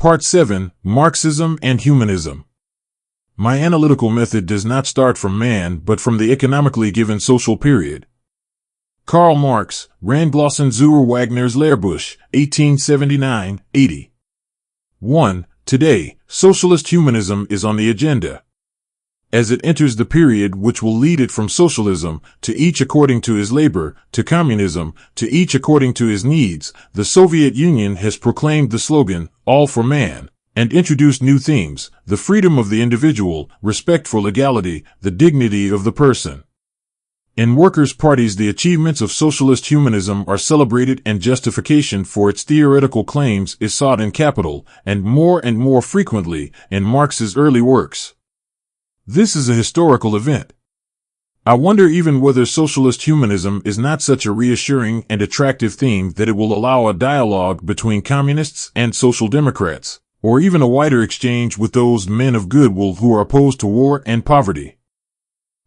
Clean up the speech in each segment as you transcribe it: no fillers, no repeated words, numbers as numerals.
Part 7, Marxism and Humanism. My analytical method does not start from man, but from the economically given social period. Karl Marx, Randglossen zur Wagner's Lehrbuch, 1879-80. 1. Today, socialist humanism is on the agenda. As it enters the period which will lead it from socialism, to each according to his labor, to communism, to each according to his needs, the Soviet Union has proclaimed the slogan, All for Man, and introduced new themes, the freedom of the individual, respect for legality, the dignity of the person. In workers' parties, the achievements of socialist humanism are celebrated, and justification for its theoretical claims is sought in capital, and more frequently, in Marx's early works. This is a historical event. I wonder even whether socialist humanism is not such a reassuring and attractive theme that it will allow a dialogue between communists and social democrats, or even a wider exchange with those men of goodwill who are opposed to war and poverty.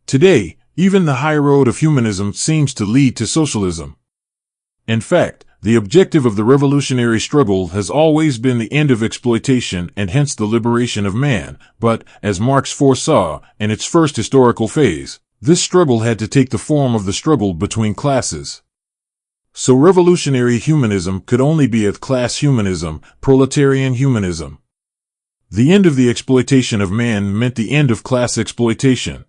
Today, even the high road of humanism seems to lead to socialism. In fact, the objective of the revolutionary struggle has always been the end of exploitation and hence the liberation of man, but, as Marx foresaw, in its first historical phase, this struggle had to take the form of the struggle between classes. So revolutionary humanism could only be a class humanism, proletarian humanism. The end of the exploitation of man meant the end of class exploitation.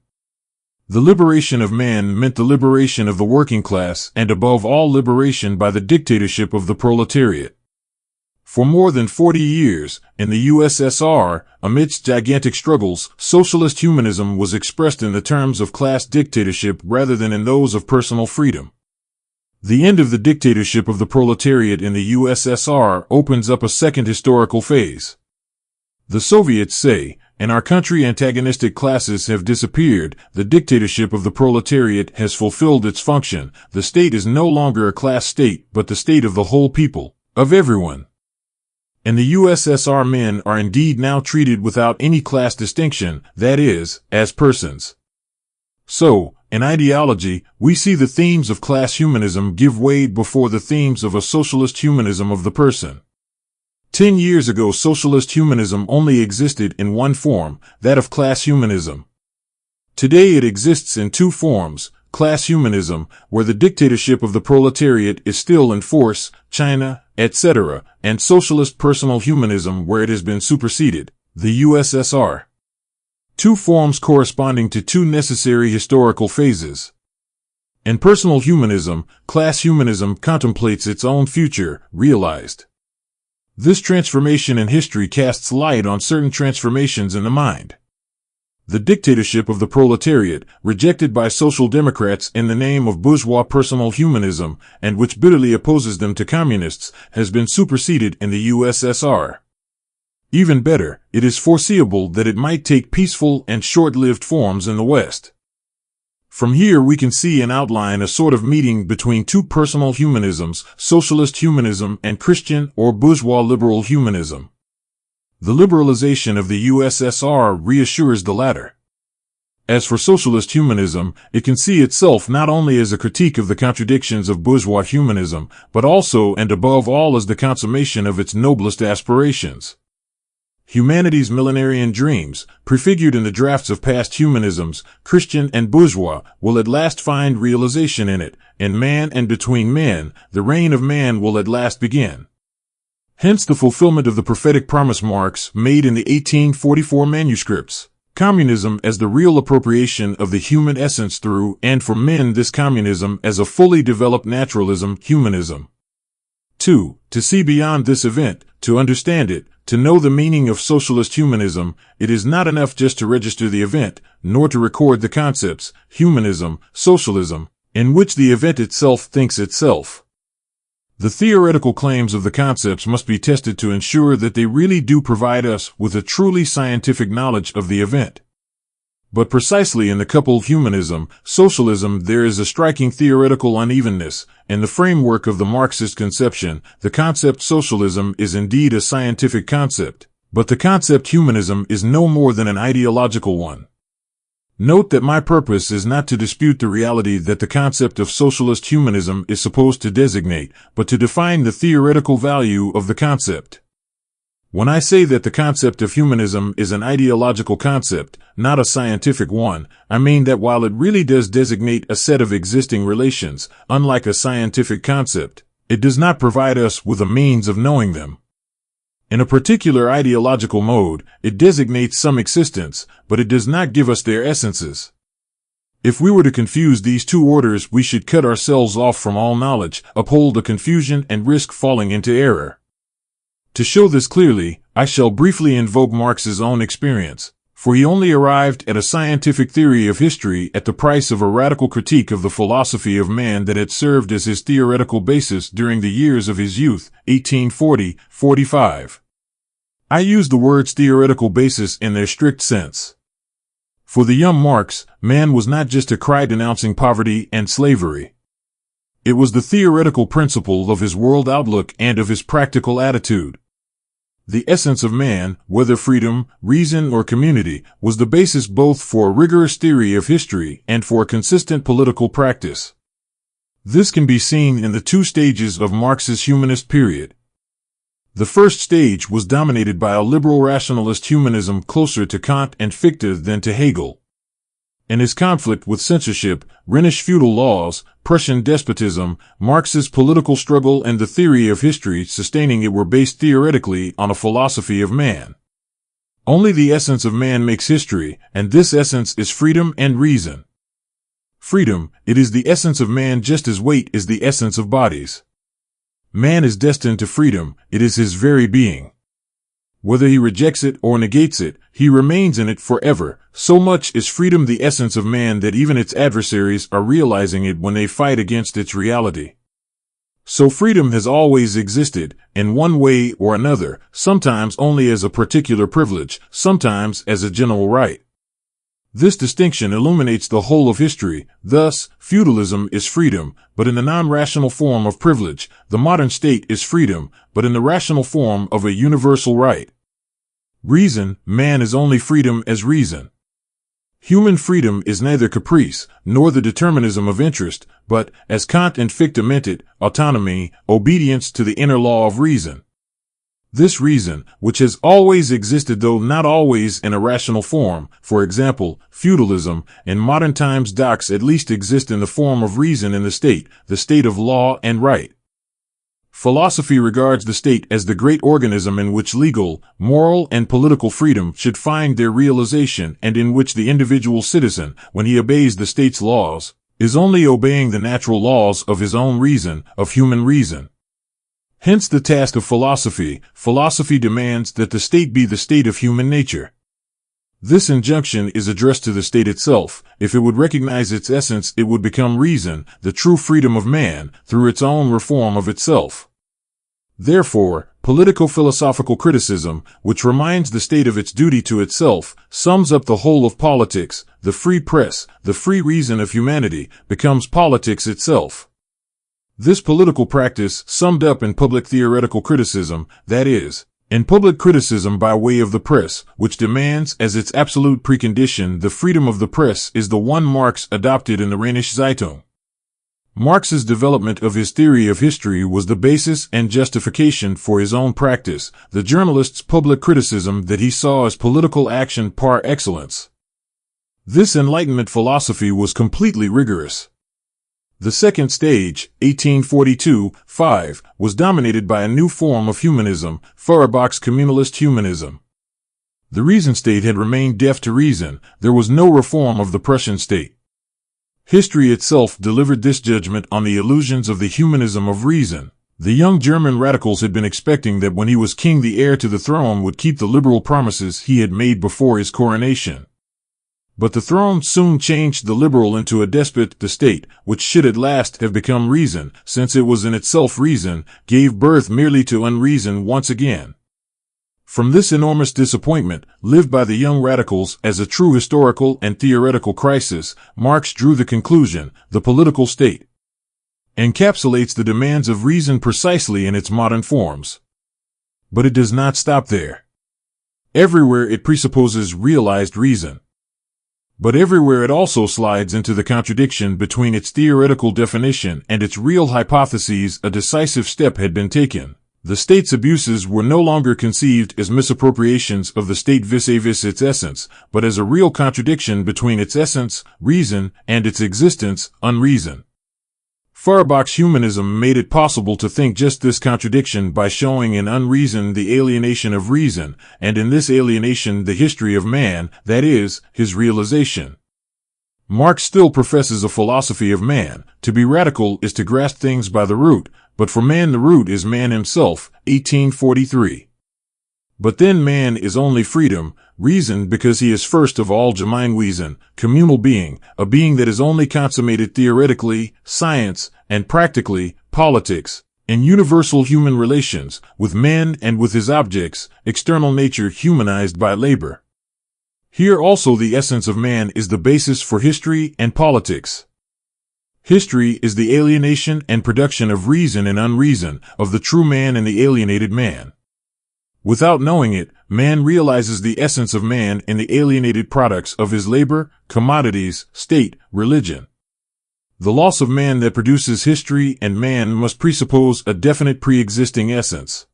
The liberation of man meant the liberation of the working class and above all liberation by the dictatorship of the proletariat. For more than 40 years, in the USSR, amidst gigantic struggles, socialist humanism was expressed in the terms of class dictatorship rather than in those of personal freedom. The end of the dictatorship of the proletariat in the USSR opens up a second historical phase. The Soviets say, in our country antagonistic classes have disappeared, the dictatorship of the proletariat has fulfilled its function, the state is no longer a class state but the state of the whole people, of everyone. In the USSR men are indeed now treated without any class distinction, that is, as persons. So, in ideology, we see the themes of class humanism give way before the themes of a socialist humanism of the person. 10 years ago, socialist humanism only existed in one form, that of class humanism. Today it exists in two forms, class humanism, where the dictatorship of the proletariat is still in force, China, etc., and socialist personal humanism where it has been superseded, the USSR. Two forms corresponding to two necessary historical phases. In personal humanism, class humanism contemplates its own future, realized. This transformation in history casts light on certain transformations in the mind. The dictatorship of the proletariat, rejected by social democrats in the name of bourgeois personal humanism, and which bitterly opposes them to communists, has been superseded in the USSR. Even better, it is foreseeable that it might take peaceful and short-lived forms in the West. From here we can see and outline a sort of meeting between two personal humanisms, socialist humanism and Christian or bourgeois liberal humanism. The liberalization of the USSR reassures the latter. As for socialist humanism, it can see itself not only as a critique of the contradictions of bourgeois humanism, but also and above all as the consummation of its noblest aspirations. Humanity's millenarian dreams, prefigured in the drafts of past humanisms, Christian and bourgeois, will at last find realization in it. In man and between men, the reign of man will at last begin. Hence the fulfillment of the prophetic promise Marx made in the 1844 manuscripts. Communism as the real appropriation of the human essence through, and for men this communism as a fully developed naturalism, humanism. 2. To see beyond this event, to understand it, to know the meaning of socialist humanism, it is not enough just to register the event, nor to record the concepts, humanism, socialism, in which the event itself thinks itself. The theoretical claims of the concepts must be tested to ensure that they really do provide us with a truly scientific knowledge of the event. But precisely in the coupled humanism, socialism, there is a striking theoretical unevenness. In the framework of the Marxist conception, the concept socialism is indeed a scientific concept, but the concept humanism is no more than an ideological one. Note that my purpose is not to dispute the reality that the concept of socialist humanism is supposed to designate, but to define the theoretical value of the concept. When I say that the concept of humanism is an ideological concept, not a scientific one, I mean that while it really does designate a set of existing relations, unlike a scientific concept, it does not provide us with a means of knowing them. In a particular ideological mode, it designates some existence, but it does not give us their essences. If we were to confuse these two orders, we should cut ourselves off from all knowledge, uphold the confusion, and risk falling into error. To show this clearly, I shall briefly invoke Marx's own experience, for he only arrived at a scientific theory of history at the price of a radical critique of the philosophy of man that had served as his theoretical basis during the years of his youth, 1840-45. I use the words theoretical basis in their strict sense. For the young Marx, man was not just a cry denouncing poverty and slavery. It was the theoretical principle of his world outlook and of his practical attitude. The essence of man, whether freedom, reason, or community, was the basis both for a rigorous theory of history and for a consistent political practice. This can be seen in the two stages of Marx's humanist period. The first stage was dominated by a liberal rationalist humanism closer to Kant and Fichte than to Hegel. In his conflict with censorship, Rhenish feudal laws, Prussian despotism, Marx's political struggle, and the theory of history sustaining it were based theoretically on a philosophy of man. Only the essence of man makes history, and this essence is freedom and reason. Freedom, it is the essence of man just as weight is the essence of bodies. Man is destined to freedom, it is his very being. Whether he rejects it or negates it, he remains in it forever. So much is freedom the essence of man that even its adversaries are realizing it when they fight against its reality. So freedom has always existed, in one way or another, sometimes only as a particular privilege, sometimes as a general right. This distinction illuminates the whole of history. Thus, feudalism is freedom, but in the non-rational form of privilege. The modern state is freedom, but in the rational form of a universal right. Reason, man is only freedom as reason. Human freedom is neither caprice, nor the determinism of interest, but, as Kant and Fichte meant it, autonomy, obedience to the inner law of reason. This reason, which has always existed though not always in a rational form, for example, feudalism, in modern times does at least exist in the form of reason in the state of law and right. Philosophy regards the state as the great organism in which legal, moral, and political freedom should find their realization and in which the individual citizen, when he obeys the state's laws, is only obeying the natural laws of his own reason, of human reason. Hence the task of philosophy. Philosophy demands that the state be the state of human nature. This injunction is addressed to the state itself. If it would recognize its essence, it would become reason, the true freedom of man, through its own reform of itself. Therefore, politico-philosophical criticism, which reminds the state of its duty to itself, sums up the whole of politics. The free press, the free reason of humanity, becomes politics itself. This political practice, summed up in public theoretical criticism, that is, in public criticism by way of the press, which demands as its absolute precondition the freedom of the press, is the one Marx adopted in the Rheinische Zeitung. Marx's development of his theory of history was the basis and justification for his own practice, the journalist's public criticism that he saw as political action par excellence. This Enlightenment philosophy was completely rigorous. The second stage, 1842-5, was dominated by a new form of humanism, Feuerbach's communalist humanism. The reason state had remained deaf to reason. There was no reform of the Prussian state. History itself delivered this judgment on the illusions of the humanism of reason. The young German radicals had been expecting that when he was king the heir to the throne would keep the liberal promises he had made before his coronation. But the throne soon changed the liberal into a despot. The state, which should at last have become reason, since it was in itself reason, gave birth merely to unreason once again. From this enormous disappointment, lived by the young radicals as a true historical and theoretical crisis, Marx drew the conclusion: the political state encapsulates the demands of reason precisely in its modern forms. But it does not stop there. Everywhere it presupposes realized reason. But everywhere it also slides into the contradiction between its theoretical definition and its real hypotheses. A decisive step had been taken. The state's abuses were no longer conceived as misappropriations of the state vis-a-vis its essence, but as a real contradiction between its essence, reason, and its existence, unreason. Feuerbach's humanism made it possible to think just this contradiction by showing in unreason the alienation of reason, and in this alienation the history of man, that is, his realization. Marx still professes a philosophy of man. To be radical is to grasp things by the root, but for man the root is man himself, 1843. But then man is only freedom, reason, because he is first of all Gemeinwesen, communal being, a being that is only consummated theoretically, science, and practically, politics, in universal human relations, with men and with his objects, external nature humanized by labor. Here also the essence of man is the basis for history and politics. History is the alienation and production of reason and unreason, of the true man and the alienated man. Without knowing it, man realizes the essence of man in the alienated products of his labor, commodities, state, religion. The loss of man that produces history and man must presuppose a definite pre-existing essence.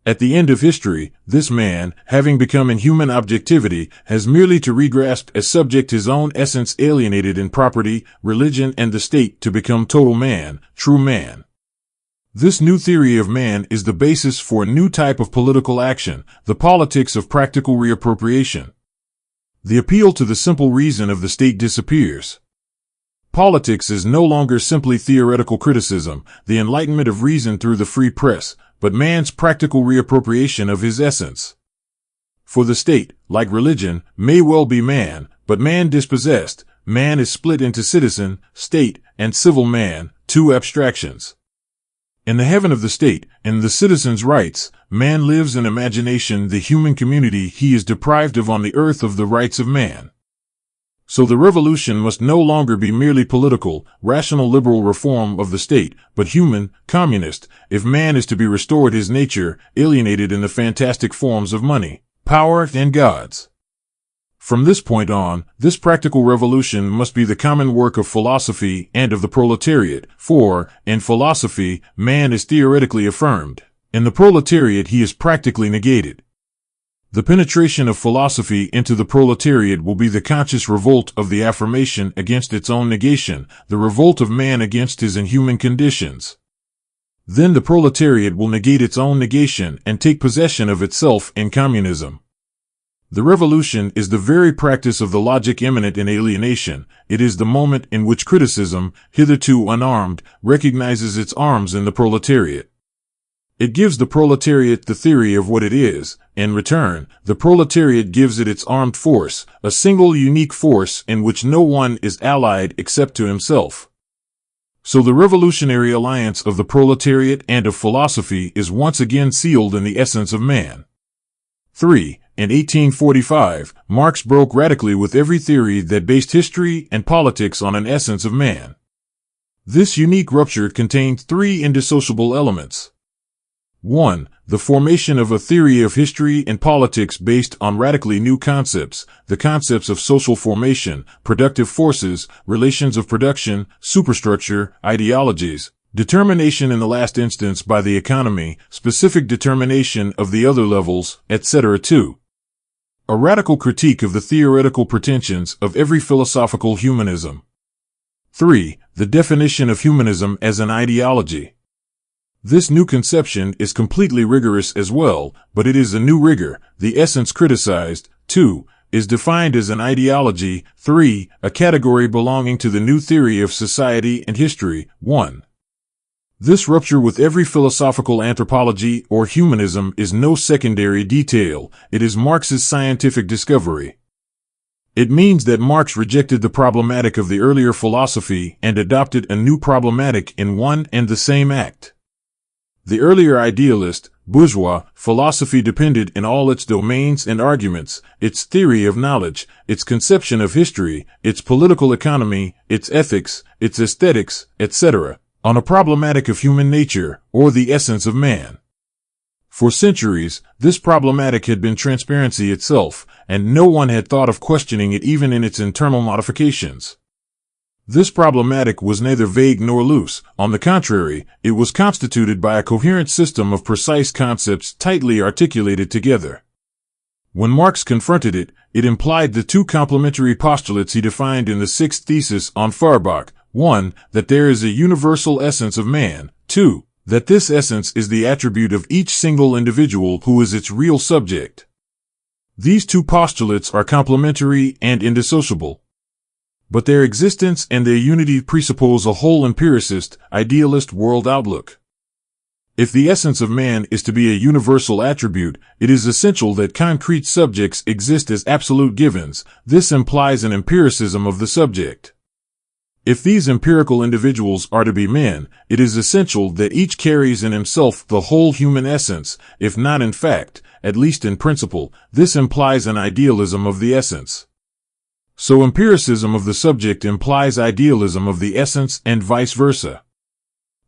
At the end of history, this man, having become in human objectivity, has merely to regrasp as subject his own essence alienated in property, religion, and the state to become total man, true man. This new theory of man is the basis for a new type of political action, the politics of practical reappropriation. The appeal to the simple reason of the state disappears. Politics is no longer simply theoretical criticism, the enlightenment of reason through the free press, but man's practical reappropriation of his essence. For the state, like religion, may well be man, but man dispossessed. Man is split into citizen, state, and civil man, two abstractions. In the heaven of the state, in the citizen's rights, man lives in imagination the human community he is deprived of on the earth of the rights of man. So the revolution must no longer be merely political, rational liberal reform of the state, but human, communist, if man is to be restored his nature, alienated in the fantastic forms of money, power, and gods. From this point on, this practical revolution must be the common work of philosophy and of the proletariat, for, in philosophy, man is theoretically affirmed. In the proletariat he is practically negated. The penetration of philosophy into the proletariat will be the conscious revolt of the affirmation against its own negation, the revolt of man against his inhuman conditions. Then the proletariat will negate its own negation and take possession of itself in communism. The revolution is the very practice of the logic immanent in alienation. It is the moment in which criticism, hitherto unarmed, recognizes its arms in the proletariat. It gives the proletariat the theory of what it is. In return, the proletariat gives it its armed force, a single unique force in which no one is allied except to himself. So the revolutionary alliance of the proletariat and of philosophy is once again sealed in the essence of man. 3. In 1845, Marx broke radically with every theory that based history and politics on an essence of man. This unique rupture contained three indissociable elements. 1. The formation of a theory of history and politics based on radically new concepts, the concepts of social formation, productive forces, relations of production, superstructure, ideologies, determination in the last instance by the economy, specific determination of the other levels, etc. 2. A radical critique of the theoretical pretensions of every philosophical humanism. 3. The definition of humanism as an ideology. This new conception is completely rigorous as well, but it is a new rigor. The essence criticized, 2, is defined as an ideology, 3, a category belonging to the new theory of society and history, 1. This rupture with every philosophical anthropology or humanism is no secondary detail, it is Marx's scientific discovery. It means that Marx rejected the problematic of the earlier philosophy and adopted a new problematic in one and the same act. The earlier idealist, bourgeois, philosophy depended in all its domains and arguments, its theory of knowledge, its conception of history, its political economy, its ethics, its aesthetics, etc., on a problematic of human nature, or the essence of man. For centuries, this problematic had been transparency itself, and no one had thought of questioning it even in its internal modifications. This problematic was neither vague nor loose. On the contrary, it was constituted by a coherent system of precise concepts tightly articulated together. When Marx confronted it, it implied the two complementary postulates he defined in the sixth thesis on Feuerbach. 1. That there is a universal essence of man. 2. That this essence is the attribute of each single individual who is its real subject. These two postulates are complementary and indissociable. But their existence and their unity presuppose a whole empiricist, idealist world outlook. If the essence of man is to be a universal attribute, it is essential that concrete subjects exist as absolute givens. This implies an empiricism of the subject. If these empirical individuals are to be men, it is essential that each carries in himself the whole human essence, if not in fact, at least in principle. This implies an idealism of the essence. So empiricism of the subject implies idealism of the essence and vice versa.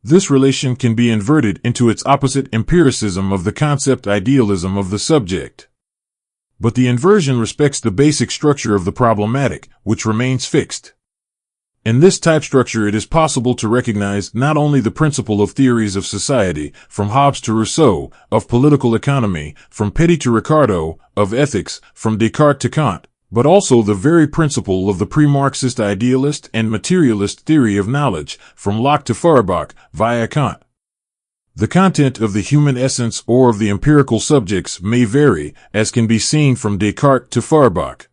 This relation can be inverted into its opposite, empiricism of the concept, idealism of the subject. But the inversion respects the basic structure of the problematic, which remains fixed. In this type structure it is possible to recognize not only the principle of theories of society, from Hobbes to Rousseau, of political economy, from Petty to Ricardo, of ethics, from Descartes to Kant, but also the very principle of the pre-Marxist idealist and materialist theory of knowledge, from Locke to Feuerbach, via Kant. The content of the human essence or of the empirical subjects may vary, as can be seen from Descartes to Feuerbach.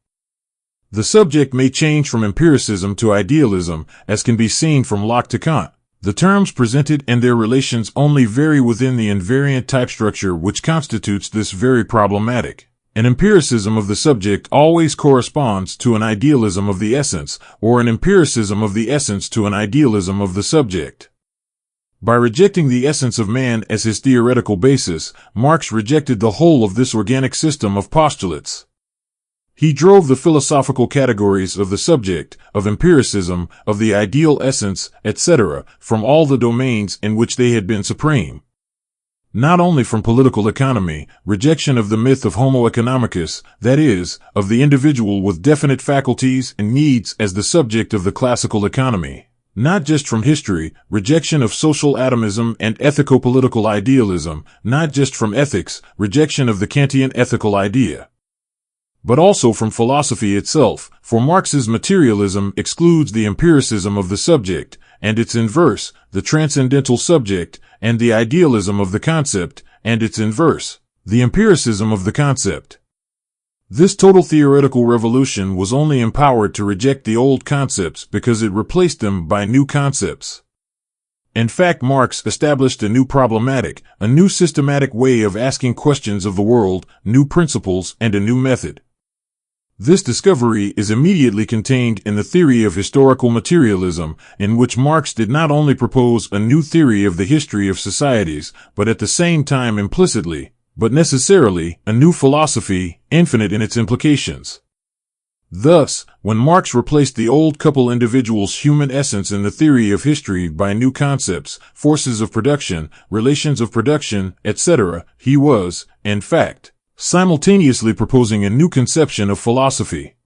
The subject may change from empiricism to idealism, as can be seen from Locke to Kant. The terms presented and their relations only vary within the invariant type structure which constitutes this very problematic. An empiricism of the subject always corresponds to an idealism of the essence, or an empiricism of the essence to an idealism of the subject. By rejecting the essence of man as his theoretical basis, Marx rejected the whole of this organic system of postulates. He drove the philosophical categories of the subject, of empiricism, of the ideal essence, etc., from all the domains in which they had been supreme. Not only from political economy, rejection of the myth of Homo economicus, that is, of the individual with definite faculties and needs as the subject of the classical economy. Not just from history, rejection of social atomism and ethico-political idealism, not just from ethics, rejection of the Kantian ethical idea. But also from philosophy itself, for Marx's materialism excludes the empiricism of the subject, and its inverse, the transcendental subject, and the idealism of the concept, and its inverse, the empiricism of the concept. This total theoretical revolution was only empowered to reject the old concepts because it replaced them by new concepts. In fact, Marx established a new problematic, a new systematic way of asking questions of the world, new principles, and a new method. This discovery is immediately contained in the theory of historical materialism, in which Marx did not only propose a new theory of the history of societies, but at the same time implicitly, but necessarily, a new philosophy, infinite in its implications. Thus, when Marx replaced the old couple individual's human essence in the theory of history by new concepts, forces of production, relations of production, etc., he was, in fact, simultaneously proposing a new conception of philosophy.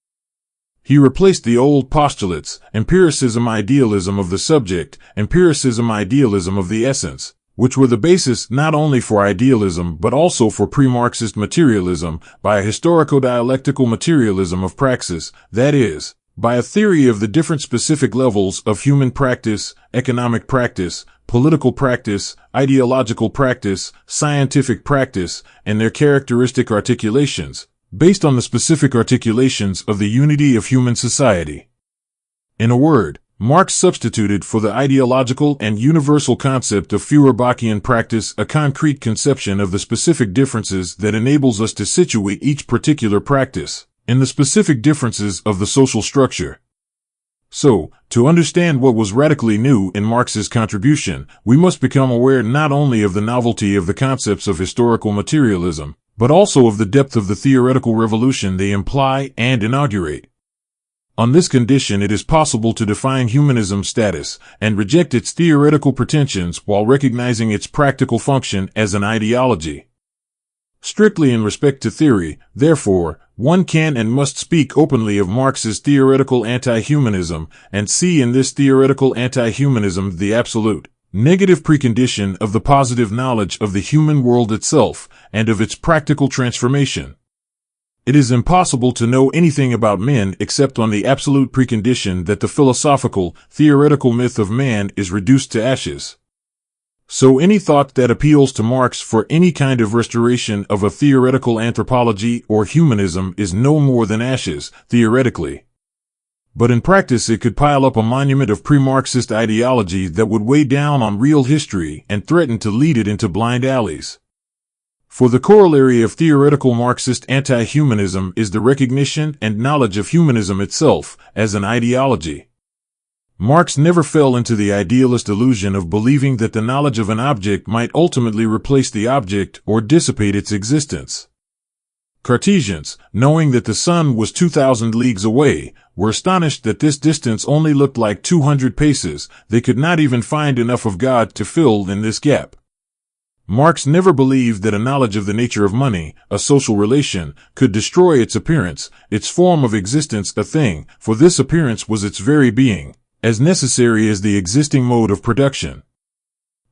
He replaced the old postulates, empiricism, idealism of the subject, empiricism, idealism of the essence, which were the basis not only for idealism but also for pre-Marxist materialism, by a historico-dialectical materialism of praxis, that is, by a theory of the different specific levels of human practice, economic practice, political practice, ideological practice, scientific practice, and their characteristic articulations, based on the specific articulations of the unity of human society. In a word, Marx substituted for the ideological and universal concept of Feuerbachian practice a concrete conception of the specific differences that enables us to situate each particular practice in the specific differences of the social structure. So, to understand what was radically new in Marx's contribution, we must become aware not only of the novelty of the concepts of historical materialism, but also of the depth of the theoretical revolution they imply and inaugurate. On this condition, it is possible to define humanism's status and reject its theoretical pretensions while recognizing its practical function as an ideology. Strictly in respect to theory, therefore, one can and must speak openly of Marx's theoretical anti-humanism, and see in this theoretical anti-humanism the absolute, negative precondition of the positive knowledge of the human world itself, and of its practical transformation. It is impossible to know anything about men except on the absolute precondition that the philosophical, theoretical myth of man is reduced to ashes. So any thought that appeals to Marx for any kind of restoration of a theoretical anthropology or humanism is no more than ashes, theoretically. But in practice it could pile up a monument of pre-Marxist ideology that would weigh down on real history and threaten to lead it into blind alleys. For the corollary of theoretical Marxist anti-humanism is the recognition and knowledge of humanism itself as an ideology. Marx never fell into the idealist illusion of believing that the knowledge of an object might ultimately replace the object or dissipate its existence. Cartesians, knowing that the sun was 2,000 leagues away, were astonished that this distance only looked like 200 paces. They could not even find enough of God to fill in this gap. Marx never believed that a knowledge of the nature of money, a social relation, could destroy its appearance, its form of existence, a thing, for this appearance was its very being, as necessary as the existing mode of production.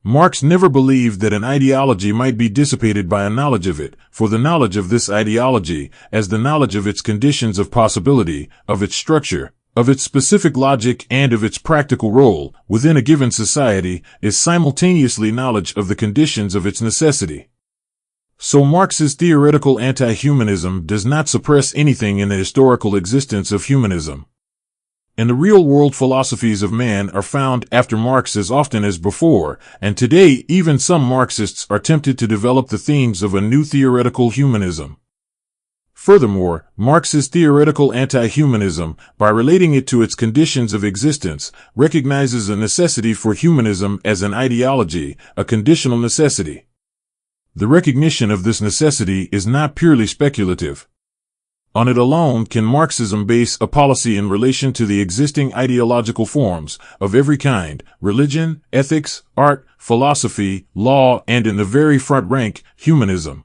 Marx never believed that an ideology might be dissipated by a knowledge of it, for the knowledge of this ideology, as the knowledge of its conditions of possibility, of its structure, of its specific logic and of its practical role within a given society, is simultaneously knowledge of the conditions of its necessity. So Marx's theoretical anti-humanism does not suppress anything in the historical existence of humanism. In the real-world philosophies of man are found after Marx as often as before, and today even some Marxists are tempted to develop the themes of a new theoretical humanism. Furthermore, Marx's theoretical anti-humanism, by relating it to its conditions of existence, recognizes a necessity for humanism as an ideology, a conditional necessity. The recognition of this necessity is not purely speculative. On it alone can Marxism base a policy in relation to the existing ideological forms of every kind, religion, ethics, art, philosophy, law, and in the very front rank, humanism.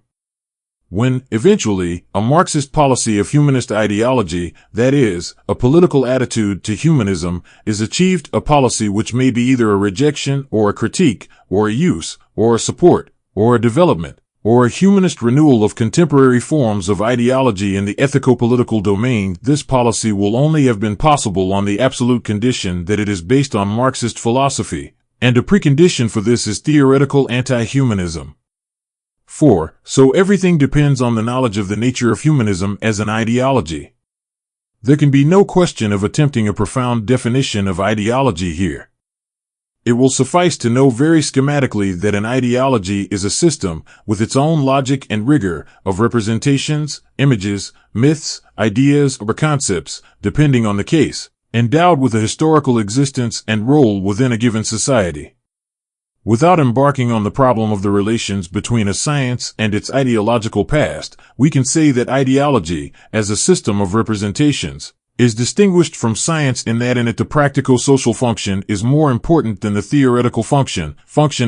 When, eventually, a Marxist policy of humanist ideology, that is, a political attitude to humanism, is achieved, a policy which may be either a rejection or a critique, or a use, or a support, or a development, or a humanist renewal of contemporary forms of ideology in the ethico-political domain, this policy will only have been possible on the absolute condition that it is based on Marxist philosophy, and a precondition for this is theoretical anti-humanism. 4. So everything depends on the knowledge of the nature of humanism as an ideology. There can be no question of attempting a profound definition of ideology here. It will suffice to know very schematically that an ideology is a system, with its own logic and rigor, of representations, images, myths, ideas, or concepts, depending on the case, endowed with a historical existence and role within a given society. Without embarking on the problem of the relations between a science and its ideological past, we can say that ideology, as a system of representations, is distinguished from science in that in it the practico-social function is more important than the theoretical function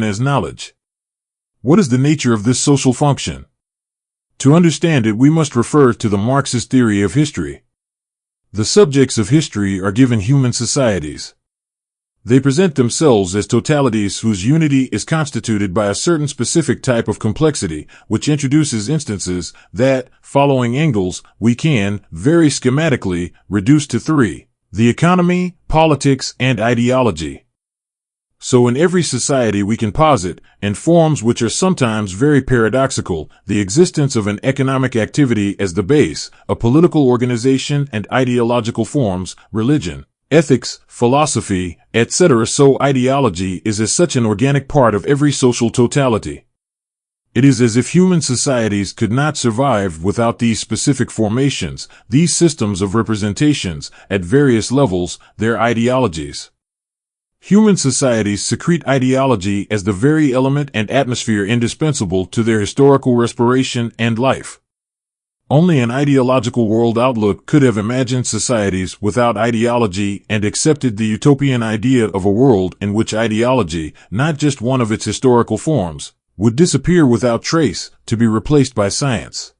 as knowledge. What is the nature of this social function? To understand it we must refer to the Marxist theory of history. The subjects of history are given human societies. They present themselves as totalities whose unity is constituted by a certain specific type of complexity, which introduces instances that, following Engels, we can, very schematically, reduce to 3: the economy, politics, and ideology. So in every society we can posit, in forms which are sometimes very paradoxical, the existence of an economic activity as the base, a political organization and ideological forms, religion, ethics, philosophy, etc. So ideology is as such an organic part of every social totality. It is as if human societies could not survive without these specific formations, these systems of representations, at various levels, their ideologies. Human societies secrete ideology as the very element and atmosphere indispensable to their historical respiration and life. Only an ideological world outlook could have imagined societies without ideology and accepted the utopian idea of a world in which ideology, not just one of its historical forms, would disappear without trace, to be replaced by science.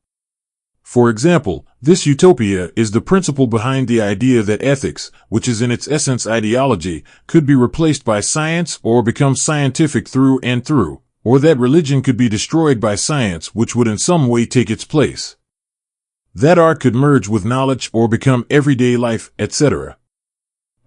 For example, this utopia is the principle behind the idea that ethics, which is in its essence ideology, could be replaced by science or become scientific through and through, or that religion could be destroyed by science which would in some way take its place. That art could merge with knowledge or become everyday life, etc.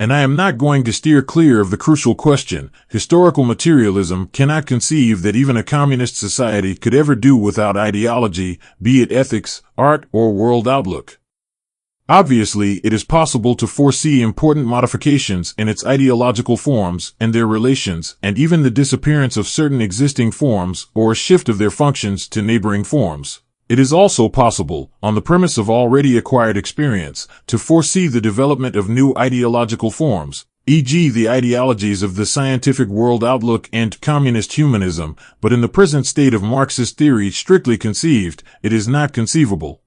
And I am not going to steer clear of the crucial question. Historical materialism cannot conceive that even a communist society could ever do without ideology, be it ethics, art, or world outlook. Obviously, it is possible to foresee important modifications in its ideological forms and their relations, and even the disappearance of certain existing forms or a shift of their functions to neighboring forms. It is also possible, on the premise of already acquired experience, to foresee the development of new ideological forms, e.g. the ideologies of the scientific world outlook and communist humanism, but in the present state of Marxist theory strictly conceived, it is not conceivable.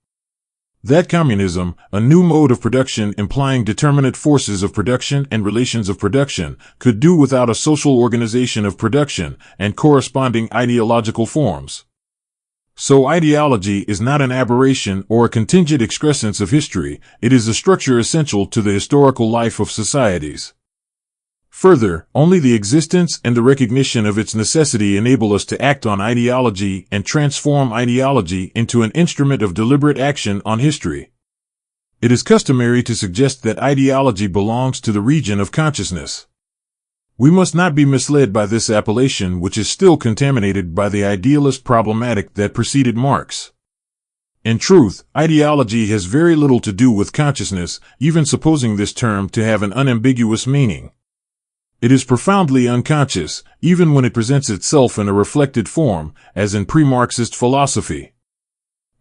That communism, a new mode of production implying determinate forces of production and relations of production, could do without a social organization of production and corresponding ideological forms. So ideology is not an aberration or a contingent excrescence of history, it is a structure essential to the historical life of societies. Further, only the existence and the recognition of its necessity enable us to act on ideology and transform ideology into an instrument of deliberate action on history. It is customary to suggest that ideology belongs to the region of consciousness. We must not be misled by this appellation, which is still contaminated by the idealist problematic that preceded Marx. In truth, ideology has very little to do with consciousness, even supposing this term to have an unambiguous meaning. It is profoundly unconscious, even when it presents itself in a reflected form, as in pre-Marxist philosophy.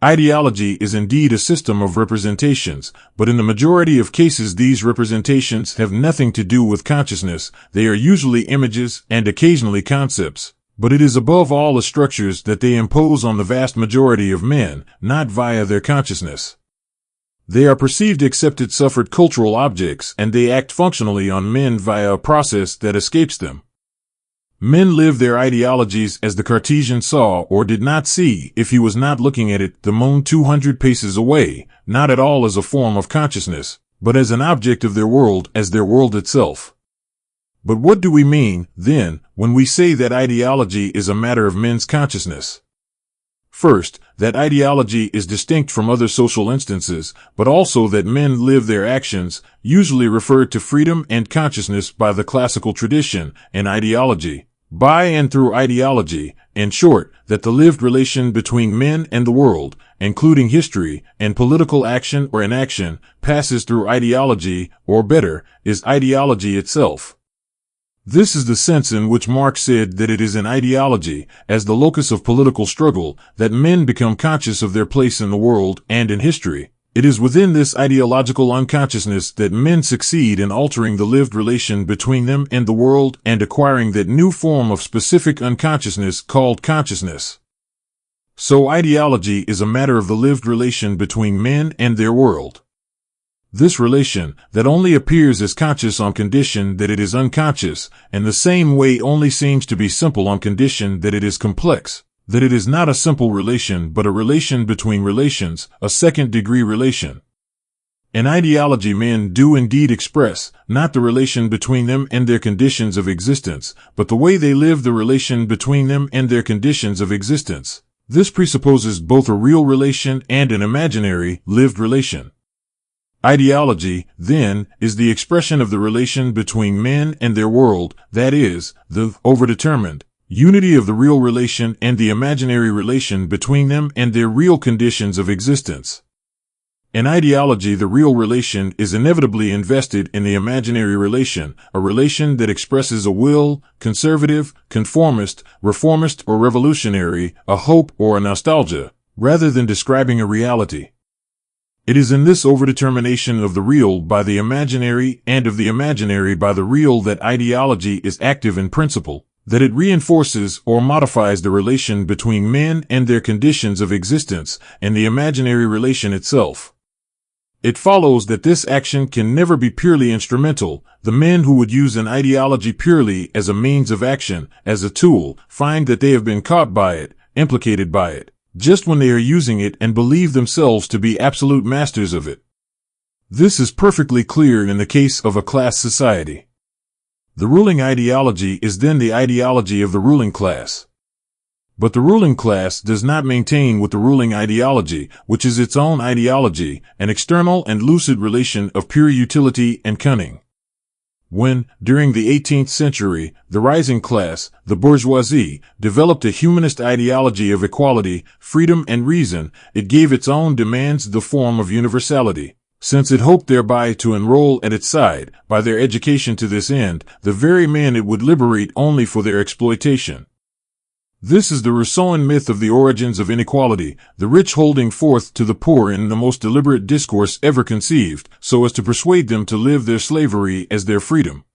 Ideology is indeed a system of representations, but in the majority of cases these representations have nothing to do with consciousness. They are usually images and occasionally concepts, but it is above all the structures that they impose on the vast majority of men, not via their consciousness. They are perceived accepted suffered cultural objects, and they act functionally on men via a process that escapes them. Men live their ideologies as the Cartesian saw or did not see, if he was not looking at it, the moon 200 paces away, not at all as a form of consciousness, but as an object of their world, as their world itself. But what do we mean, then, when we say that ideology is a matter of men's consciousness? First, that ideology is distinct from other social instances, but also that men live their actions, usually referred to freedom and consciousness by the classical tradition, and ideology, by and through ideology, in short, that the lived relation between men and the world, including history and political action or inaction, passes through ideology, or better, is ideology itself. This is the sense in which Marx said that it is in ideology, as the locus of political struggle, that men become conscious of their place in the world and in history. It is within this ideological unconsciousness that men succeed in altering the lived relation between them and the world and acquiring that new form of specific unconsciousness called consciousness. So ideology is a matter of the lived relation between men and their world. This relation, that only appears as conscious on condition that it is unconscious, and the same way only seems to be simple on condition that it is complex, that it is not a simple relation but a relation between relations, a second-degree relation. In ideology men do indeed express, not the relation between them and their conditions of existence, but the way they live the relation between them and their conditions of existence. This presupposes both a real relation and an imaginary, lived relation. Ideology, then, is the expression of the relation between men and their world, that is, the overdetermined unity of the real relation and the imaginary relation between them and their real conditions of existence. In ideology, the real relation is inevitably invested in the imaginary relation, a relation that expresses a will, conservative, conformist, reformist, or revolutionary, a hope or a nostalgia, rather than describing a reality. It is in this overdetermination of the real by the imaginary and of the imaginary by the real that ideology is active in principle, that it reinforces or modifies the relation between men and their conditions of existence and the imaginary relation itself. It follows that this action can never be purely instrumental. The men who would use an ideology purely as a means of action, as a tool, find that they have been caught by it, implicated by it, just when they are using it and believe themselves to be absolute masters of it. This is perfectly clear in the case of a class society. The ruling ideology is then the ideology of the ruling class. But the ruling class does not maintain with the ruling ideology, which is its own ideology, an external and lucid relation of pure utility and cunning. When, during the 18th century, the rising class, the bourgeoisie, developed a humanist ideology of equality, freedom and reason, it gave its own demands the form of universality, since it hoped thereby to enroll at its side, by their education to this end, the very men it would liberate only for their exploitation. This is the Rousseauan myth of the origins of inequality, the rich holding forth to the poor in the most deliberate discourse ever conceived, so as to persuade them to live their slavery as their freedom.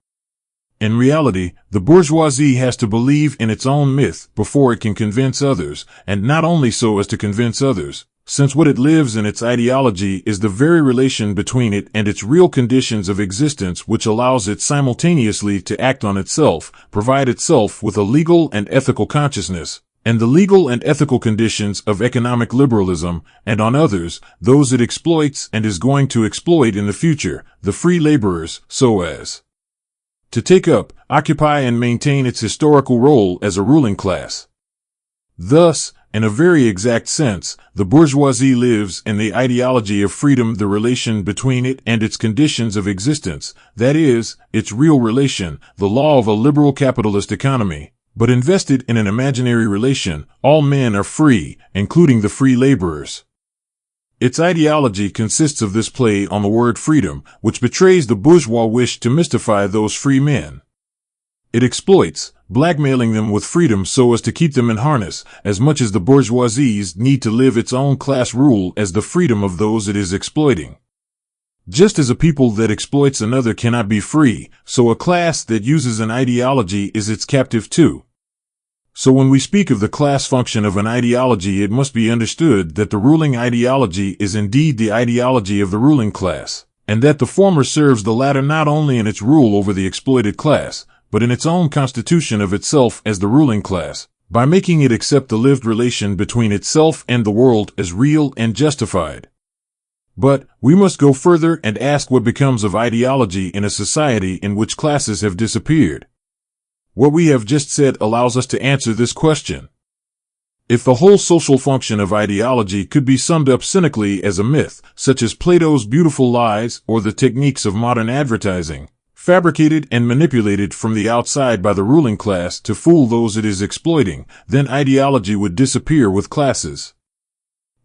In reality, the bourgeoisie has to believe in its own myth before it can convince others, and not only so as to convince others, since what it lives in its ideology is the very relation between it and its real conditions of existence which allows it simultaneously to act on itself, provide itself with a legal and ethical consciousness, and the legal and ethical conditions of economic liberalism, and on others, those it exploits and is going to exploit in the future, the free laborers, so as to take up, occupy and maintain its historical role as a ruling class. Thus, in a very exact sense, the bourgeoisie lives in the ideology of freedom, the relation between it and its conditions of existence, that is, its real relation, the law of a liberal capitalist economy. But invested in an imaginary relation, all men are free, including the free laborers. Its ideology consists of this play on the word freedom, which betrays the bourgeois wish to mystify those free men. It exploits, blackmailing them with freedom so as to keep them in harness, as much as the bourgeoisie's need to live its own class rule as the freedom of those it is exploiting. Just as a people that exploits another cannot be free, so a class that uses an ideology is its captive too. So when we speak of the class function of an ideology, it must be understood that the ruling ideology is indeed the ideology of the ruling class, and that the former serves the latter not only in its rule over the exploited class, but in its own constitution of itself as the ruling class, by making it accept the lived relation between itself and the world as real and justified. But we must go further and ask what becomes of ideology in a society in which classes have disappeared. What we have just said allows us to answer this question. If the whole social function of ideology could be summed up cynically as a myth, such as Plato's beautiful lies or the techniques of modern advertising, fabricated and manipulated from the outside by the ruling class to fool those it is exploiting, then ideology would disappear with classes.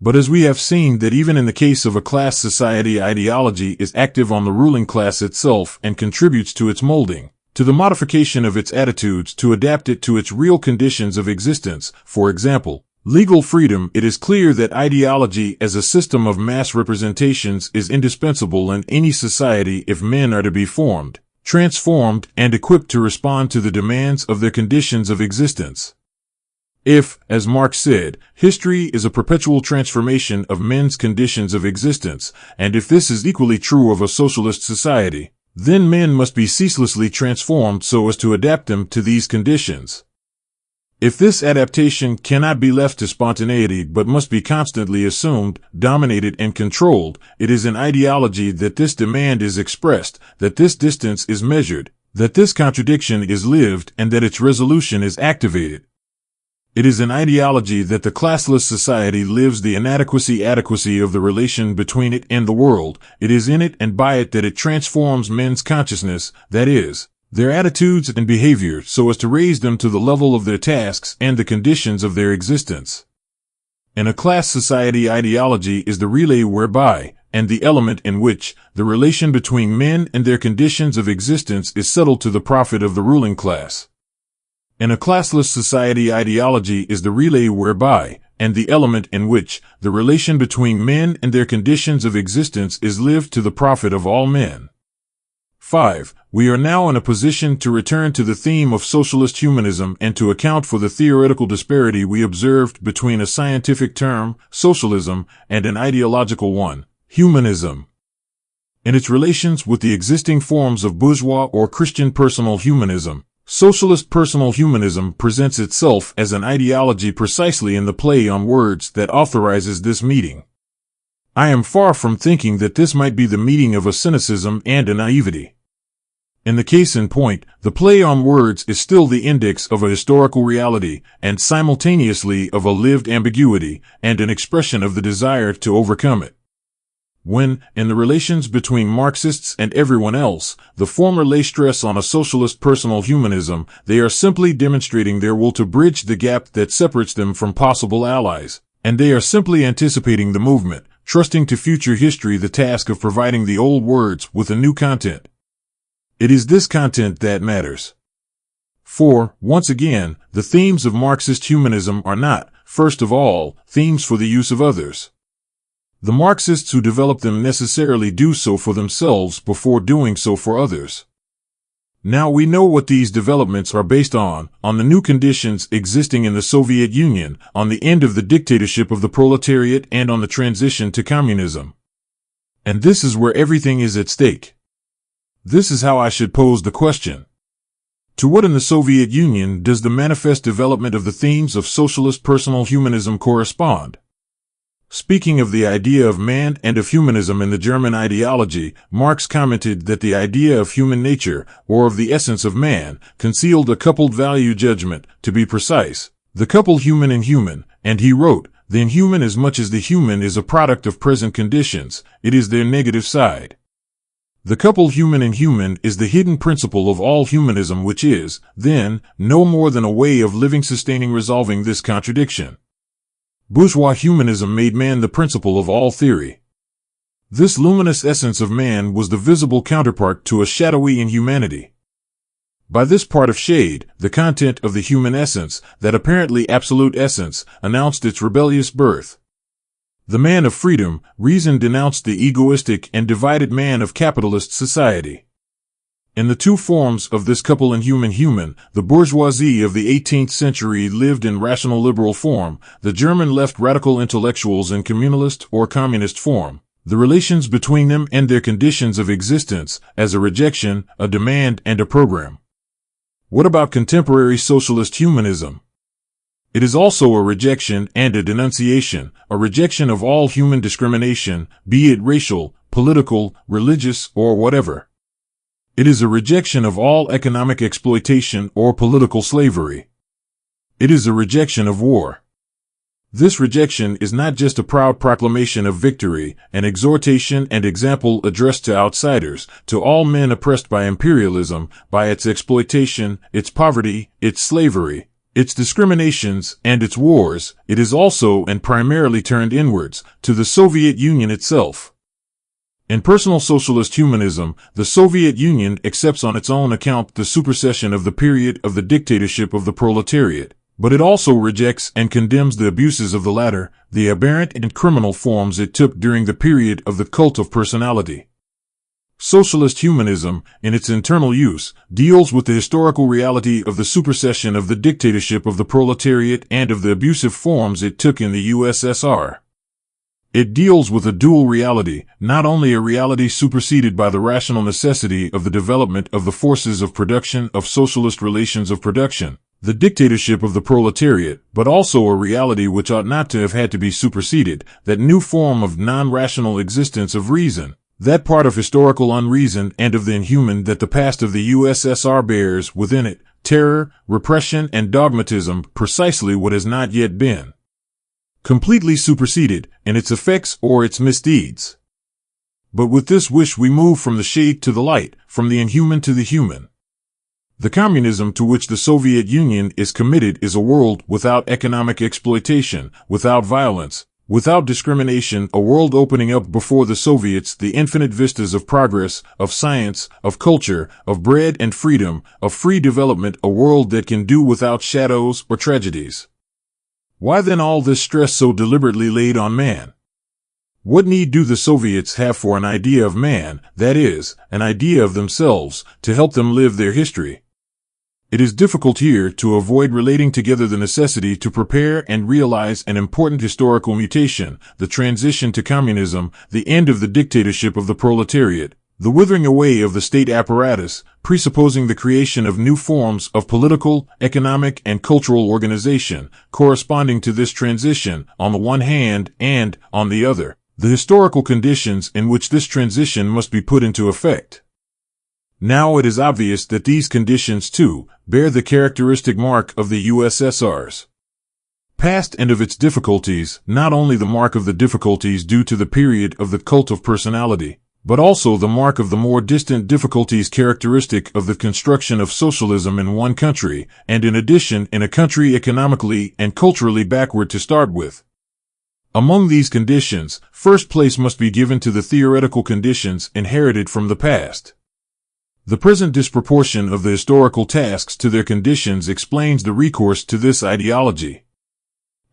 But as we have seen that even in the case of a class society, ideology is active on the ruling class itself and contributes to its molding, to the modification of its attitudes to adapt it to its real conditions of existence. For example, legal freedom. It is clear that ideology as a system of mass representations is indispensable in any society if men are to be formed, transformed, and equipped to respond to the demands of their conditions of existence. If, as Marx said, history is a perpetual transformation of men's conditions of existence, and if this is equally true of a socialist society, then men must be ceaselessly transformed so as to adapt them to these conditions. If this adaptation cannot be left to spontaneity but must be constantly assumed, dominated, and controlled, it is in ideology that this demand is expressed, that this distance is measured, that this contradiction is lived, and that its resolution is activated. It is in ideology that the classless society lives the inadequacy-adequacy of the relation between it and the world. It is in it and by it that it transforms men's consciousness, that is, their attitudes and behavior, so as to raise them to the level of their tasks and the conditions of their existence. In a class society, ideology is the relay whereby, and the element in which, the relation between men and their conditions of existence is settled to the profit of the ruling class. In a classless society, ideology is the relay whereby, and the element in which, the relation between men and their conditions of existence is lived to the profit of all men. 5. We are now in a position to return to the theme of socialist humanism and to account for the theoretical disparity we observed between a scientific term, socialism, and an ideological one, humanism. In its relations with the existing forms of bourgeois or Christian personal humanism, socialist personal humanism presents itself as an ideology precisely in the play on words that authorizes this meeting. I am far from thinking that this might be the meeting of a cynicism and a naivety. In the case in point, the play on words is still the index of a historical reality, and simultaneously of a lived ambiguity, and an expression of the desire to overcome it. When, in the relations between Marxists and everyone else, the former lay stress on a socialist personal humanism, they are simply demonstrating their will to bridge the gap that separates them from possible allies, and they are simply anticipating the movement, trusting to future history the task of providing the old words with a new content. It is this content that matters. For, once again, the themes of Marxist humanism are not, first of all, themes for the use of others. The Marxists who develop them necessarily do so for themselves before doing so for others. Now we know what these developments are based on the new conditions existing in the Soviet Union, on the end of the dictatorship of the proletariat, and on the transition to communism. And this is where everything is at stake. This is how I should pose the question. To what in the Soviet Union does the manifest development of the themes of socialist personal humanism correspond? Speaking of the idea of man and of humanism in the German ideology, Marx commented that the idea of human nature, or of the essence of man, concealed a coupled value judgment, to be precise, the couple human and human, and he wrote, "The inhuman, as much as the human is a product of present conditions, it is their negative side." The couple human and human is the hidden principle of all humanism, which is, then, no more than a way of living sustaining resolving this contradiction. Bourgeois humanism made man the principle of all theory. This luminous essence of man was the visible counterpart to a shadowy inhumanity. By this part of shade, the content of the human essence, that apparently absolute essence, announced its rebellious birth. The man of freedom, reason denounced the egoistic and divided man of capitalist society. In the two forms of this couple inhuman-human, the bourgeoisie of the 18th century lived in rational liberal form, the German left radical intellectuals in communalist or communist form, the relations between them and their conditions of existence, as a rejection, a demand, and a program. What about contemporary socialist humanism? It is also a rejection and a denunciation, a rejection of all human discrimination, be it racial, political, religious, or whatever. It is a rejection of all economic exploitation or political slavery. It is a rejection of war. This rejection is not just a proud proclamation of victory, an exhortation and example addressed to outsiders, to all men oppressed by imperialism, by its exploitation, its poverty, its slavery, its discriminations, and its wars. It is also and primarily turned inwards, to the Soviet Union itself. In personal socialist humanism, the Soviet Union accepts on its own account the supersession of the period of the dictatorship of the proletariat, but it also rejects and condemns the abuses of the latter, the aberrant and criminal forms it took during the period of the cult of personality. Socialist humanism, in its internal use, deals with the historical reality of the supersession of the dictatorship of the proletariat and of the abusive forms it took in the USSR. It deals with a dual reality, not only a reality superseded by the rational necessity of the development of the forces of production of socialist relations of production, the dictatorship of the proletariat, but also a reality which ought not to have had to be superseded, that new form of non-rational existence of reason, that part of historical unreason and of the inhuman that the past of the USSR bears within it, terror, repression, and dogmatism, precisely what has not yet been completely superseded, in its effects or its misdeeds. But with this wish we move from the shade to the light, from the inhuman to the human. The communism to which the Soviet Union is committed is a world without economic exploitation, without violence, without discrimination, a world opening up before the Soviets the infinite vistas of progress, of science, of culture, of bread and freedom, of free development, a world that can do without shadows or tragedies. Why then all this stress so deliberately laid on man? What need do the Soviets have for an idea of man, that is, an idea of themselves, to help them live their history? It is difficult here to avoid relating together the necessity to prepare and realize an important historical mutation, the transition to communism, the end of the dictatorship of the proletariat, the withering away of the state apparatus, presupposing the creation of new forms of political, economic, and cultural organization, corresponding to this transition, on the one hand, and, on the other, the historical conditions in which this transition must be put into effect. Now it is obvious that these conditions, too, bear the characteristic mark of the USSR's past and of its difficulties, not only the mark of the difficulties due to the period of the cult of personality, but also the mark of the more distant difficulties characteristic of the construction of socialism in one country, and in addition in a country economically and culturally backward to start with. Among these conditions, first place must be given to the theoretical conditions inherited from the past. The present disproportion of the historical tasks to their conditions explains the recourse to this ideology.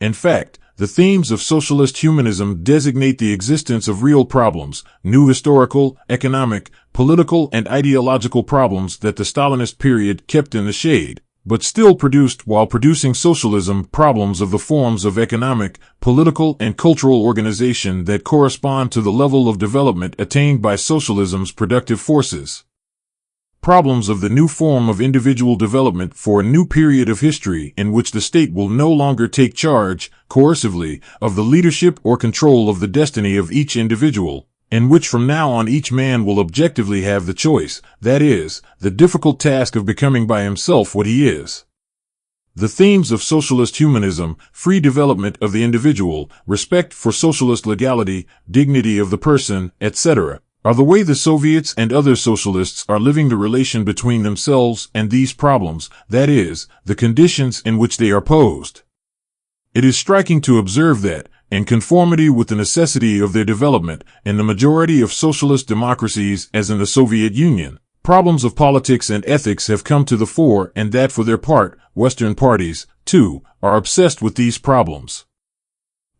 In fact, the themes of socialist humanism designate the existence of real problems, new historical, economic, political, and ideological problems that the Stalinist period kept in the shade, but still produced while producing socialism problems of the forms of economic, political, and cultural organization that correspond to the level of development attained by socialism's productive forces. Problems of the new form of individual development for a new period of history in which the state will no longer take charge, coercively, of the leadership or control of the destiny of each individual, in which from now on each man will objectively have the choice, that is, the difficult task of becoming by himself what he is. The themes of socialist humanism, free development of the individual, respect for socialist legality, dignity of the person, etc., are the way the Soviets and other socialists are living the relation between themselves and these problems, that is, the conditions in which they are posed. It is striking to observe that, in conformity with the necessity of their development, in the majority of socialist democracies as in the Soviet Union, problems of politics and ethics have come to the fore and that for their part, Western parties, too, are obsessed with these problems.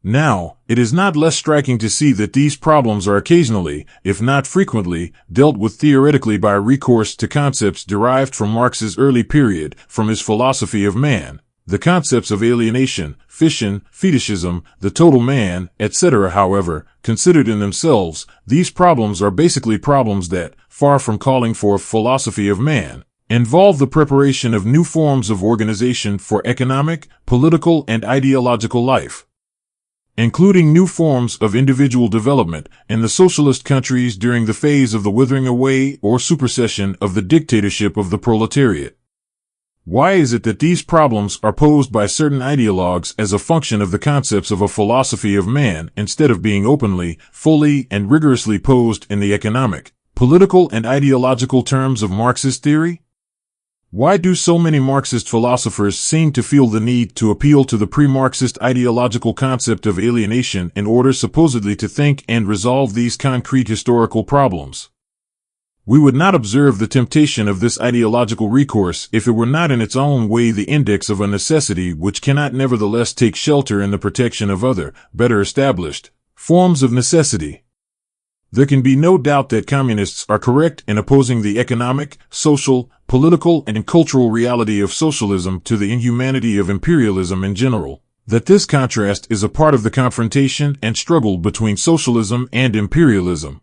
Now, it is not less striking to see that these problems are occasionally, if not frequently, dealt with theoretically by recourse to concepts derived from Marx's early period, from his philosophy of man, the concepts of alienation, fission, fetishism, the total man, etc. However, considered in themselves, these problems are basically problems that, far from calling for a philosophy of man, involve the preparation of new forms of organization for economic, political, and ideological life, including new forms of individual development in the socialist countries during the phase of the withering away or supersession of the dictatorship of the proletariat. Why is it that these problems are posed by certain ideologues as a function of the concepts of a philosophy of man instead of being openly, fully, and rigorously posed in the economic, political, and ideological terms of Marxist theory? Why do so many Marxist philosophers seem to feel the need to appeal to the pre-Marxist ideological concept of alienation in order supposedly to think and resolve these concrete historical problems? We would not observe the temptation of this ideological recourse if it were not in its own way the index of a necessity which cannot nevertheless take shelter in the protection of other, better established, forms of necessity. There can be no doubt that communists are correct in opposing the economic, social, political, and cultural reality of socialism to the inhumanity of imperialism in general, that this contrast is a part of the confrontation and struggle between socialism and imperialism.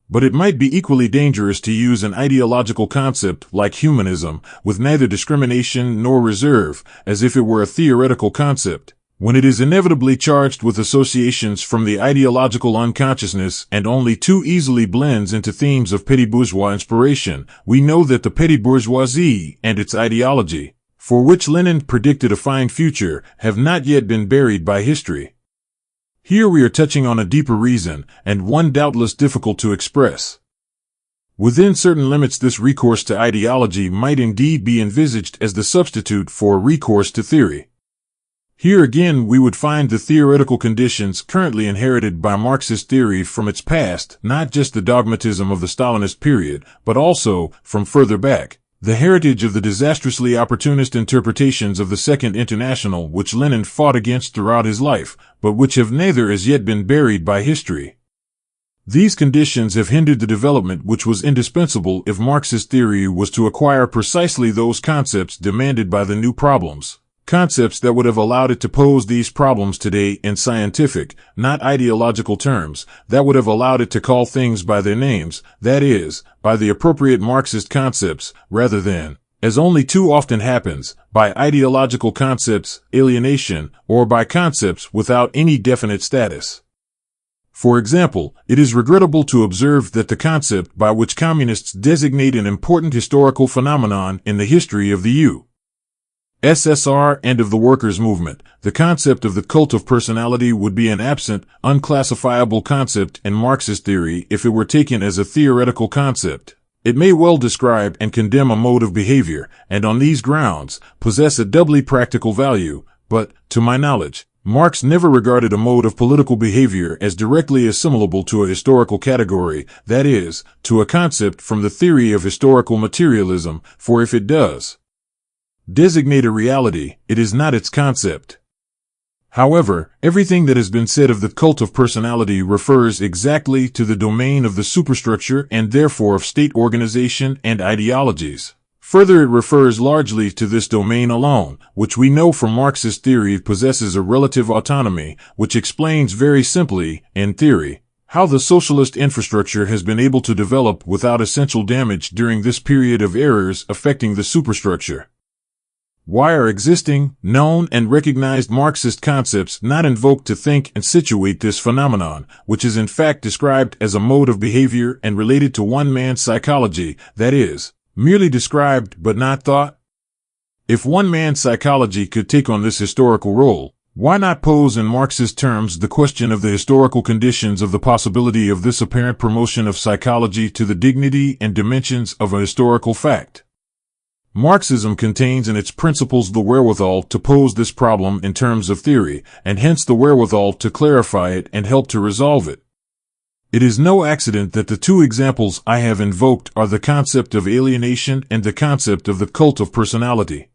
But it might be equally dangerous to use an ideological concept like humanism, with neither discrimination nor reserve, as if it were a theoretical concept, when it is inevitably charged with associations from the ideological unconsciousness and only too easily blends into themes of petty bourgeois inspiration. We know that the petty bourgeoisie and its ideology, for which Lenin predicted a fine future, have not yet been buried by history. Here we are touching on a deeper reason, and one doubtless difficult to express. Within certain limits, this recourse to ideology might indeed be envisaged as the substitute for recourse to theory. Here again we would find the theoretical conditions currently inherited by Marxist theory from its past, not just the dogmatism of the Stalinist period, but also, from further back, the heritage of the disastrously opportunist interpretations of the Second International which Lenin fought against throughout his life, but which have neither as yet been buried by history. These conditions have hindered the development which was indispensable if Marxist theory was to acquire precisely those concepts demanded by the new problems, concepts that would have allowed it to pose these problems today in scientific, not ideological terms, that would have allowed it to call things by their names, that is, by the appropriate Marxist concepts, rather than, as only too often happens, by ideological concepts, alienation, or by concepts without any definite status. For example, it is regrettable to observe that the concept by which communists designate an important historical phenomenon in the history of the USSR and of the workers' movement, the concept of the cult of personality would be an absent, unclassifiable concept in Marxist theory if it were taken as a theoretical concept. It may well describe and condemn a mode of behavior, and on these grounds, possess a doubly practical value, but, to my knowledge, Marx never regarded a mode of political behavior as directly assimilable to a historical category, that is, to a concept from the theory of historical materialism, for if it does designate a reality, it is not its concept. However, everything that has been said of the cult of personality refers exactly to the domain of the superstructure and therefore of state organization and ideologies. Further, it refers largely to this domain alone, which we know from Marxist theory possesses a relative autonomy, which explains very simply, in theory, how the socialist infrastructure has been able to develop without essential damage during this period of errors affecting the superstructure. Why are existing, known, and recognized Marxist concepts not invoked to think and situate this phenomenon, which is in fact described as a mode of behavior and related to one man's psychology, that is, merely described but not thought? If one man's psychology could take on this historical role, why not pose in Marxist terms the question of the historical conditions of the possibility of this apparent promotion of psychology to the dignity and dimensions of a historical fact? Marxism contains in its principles the wherewithal to pose this problem in terms of theory, and hence the wherewithal to clarify it and help to resolve it. It is no accident that the two examples I have invoked are the concept of alienation and the concept of the cult of personality.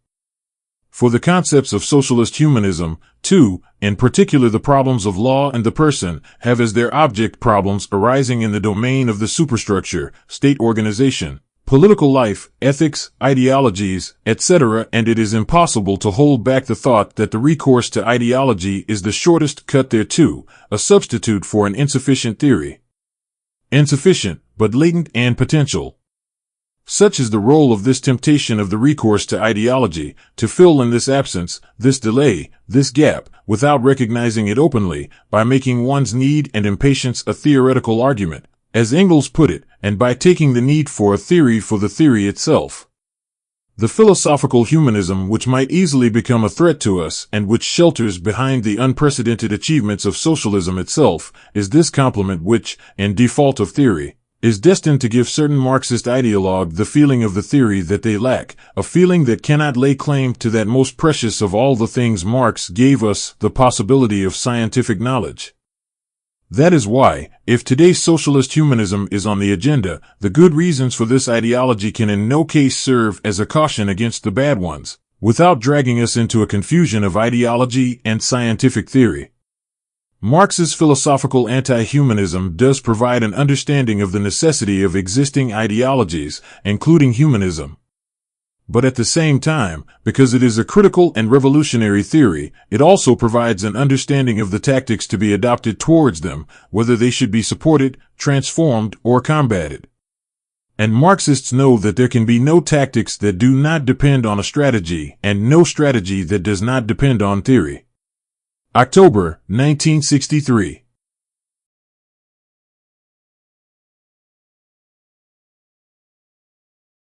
For the concepts of socialist humanism, too, in particular the problems of law and the person, have as their object problems arising in the domain of the superstructure, state organization, political life, ethics, ideologies, etc., and it is impossible to hold back the thought that the recourse to ideology is the shortest cut thereto, a substitute for an insufficient theory. Insufficient, but latent and potential. Such is the role of this temptation of the recourse to ideology, to fill in this absence, this delay, this gap, without recognizing it openly, by making one's need and impatience a theoretical argument, as Engels put it, and by taking the need for a theory for the theory itself. The philosophical humanism which might easily become a threat to us and which shelters behind the unprecedented achievements of socialism itself, is this complement which, in default of theory, is destined to give certain Marxist ideologue the feeling of the theory that they lack, a feeling that cannot lay claim to that most precious of all the things Marx gave us, the possibility of scientific knowledge. That is why, if today's socialist humanism is on the agenda, the good reasons for this ideology can in no case serve as a caution against the bad ones, without dragging us into a confusion of ideology and scientific theory. Marx's philosophical anti-humanism does provide an understanding of the necessity of existing ideologies, including humanism. But at the same time, because it is a critical and revolutionary theory, it also provides an understanding of the tactics to be adopted towards them, whether they should be supported, transformed, or combated. And Marxists know that there can be no tactics that do not depend on a strategy, and no strategy that does not depend on theory. October, 1963.